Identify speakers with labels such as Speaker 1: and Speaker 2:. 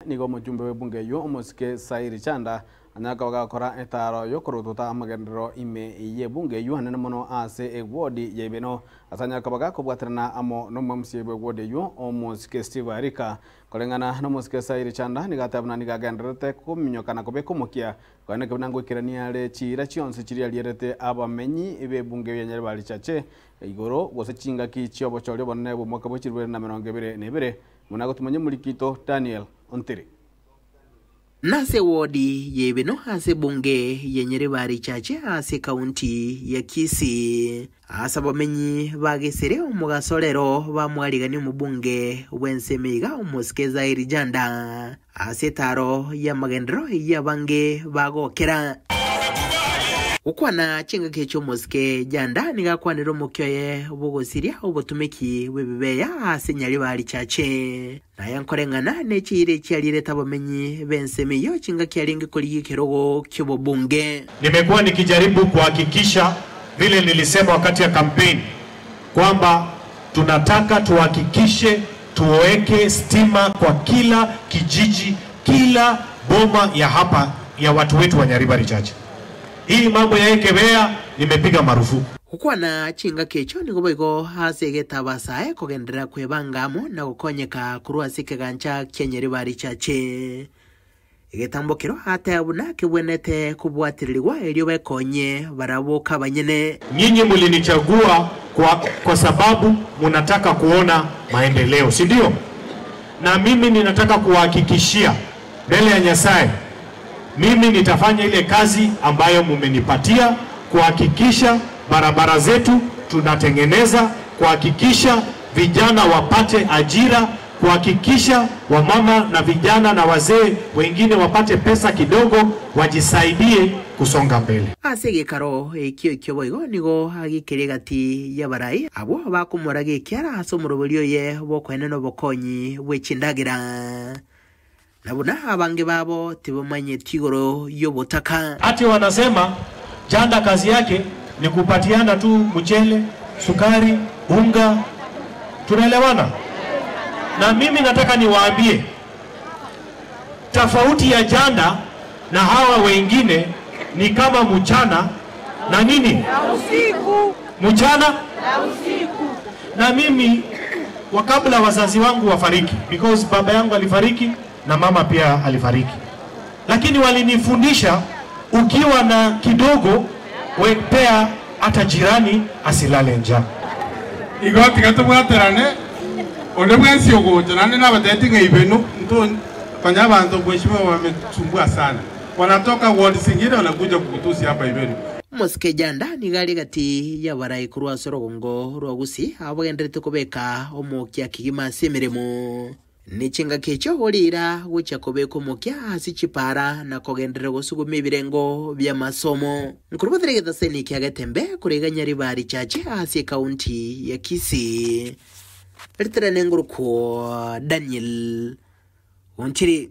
Speaker 1: nigo mujumbe webunge yo omusike Sairi Chanda anyaka bagakora etaro yo kurututa amagendero ime ye bunge yo hanene mono ase egwodi yebeno asanyaka bagakobwatrana amo no mumsi egwodi yo omusike Steve Arika kolengana no musike Sairi Chanda nigatabna nigagenderete kuminyokana kobekomokia kwane kabnango kirania le chira chionse chiri alierete abamenyi ebe bunge yenyere bali chache igoro gose chinga ki chiobo cholyo bonne bo mwaka chirwe na 22 munago tumenye mulikito Daniel Ontiri
Speaker 2: Nase wodi yebeno ase bunge yenyere bari chache ase kaunti ya Kisii asabamenyi bagesere omugasolero bamwaligani mu bunge wensemiga omusike Sairi Chanda ase taro ya magendero ya bange bagokera ukwana chinga kecho musike Chanda nigakwanira mukyoye bugosiria obutumiki webibeya ase nyali bari chache na yankorengana nechire cyalire tabamenyi bensemiyo chinga kyalinge koli kirogo kyobo bunge.
Speaker 3: Nimekuwa nikijaribu kuhakikisha vile nilisema wakati ya campaign kwamba tunataka tuhakikishe tuweke stima kwa kila kijiji, kila boma ya hapa ya watu wetu wa Nyaribari Chache. Hii mambo ya Ekebea nimepiga marufuku.
Speaker 2: Ukwana chinga kecho nigoboigo hasege tabasae kogendera kwebangamo na gukonyeka kuruasike gancha Nyaribari Chache. Igetambokero hatabuna kibwenete kubwatirirwa elio bekonye baraboka banyene.
Speaker 3: Nyinyi mulinichagua kwa sababu munataka kuona maendeleo, si ndio? Na mimi ninataka kuhakikishia mbele ya Nyasaye mimi nitafanya ile kazi ambayo mumenipatia kuhakikisha barabara zetu tunatengeneza, kuhakikisha vijana wapate ajira, kuhakikisha wamama na vijana na wazee wengine wapate pesa kidogo wajisaidie kusonga mbele.
Speaker 2: Asege karo ekyo boigo nigo agikere gati yabarai abo bakumurage kyara asomurobulyo ye bokwene no bokonyi wechindagira. Nabuna abange babo tibomanye tigoro yobotaka.
Speaker 3: Ati wanasema Chanda kazi yake ni kupatiana tu mchele, sukari, unga. Tunaelewana? Na mimi nataka niwaambie tofauti ya Chanda na hawa wengine ni kama mchana na nini? Na usiku. Mchana na usiku. Na mimi wakabla wazazi wangu wafariki, because baba yangu alifariki na mama pia alifariki. Lakini walinifundisha ukiwa na kidogo wepea hata jirani asilale njaa.
Speaker 4: Igoti gatubwaterane onde bwensi ogoje nane nabatete ngeibenu nto panyabanzo bweshimo wametumbua sana. Wanatoka ward singine wanakuja kukutusi hapa ibenu.
Speaker 2: Musike Chanda nigali gati yabarai kurwa sorogongo rwagusi abagenderete kubeka omokia kigima semeremo. Nichinga kecho holira gucha kobeko mokia hasi chipara na kogendere gusuguma ibirengo bya masomo. Nkurubateregeza seni kyagatembe kurega Nyaribari Chache hasi kaunti ya Kisii. Ertere nenguruko Daniel Ontiri.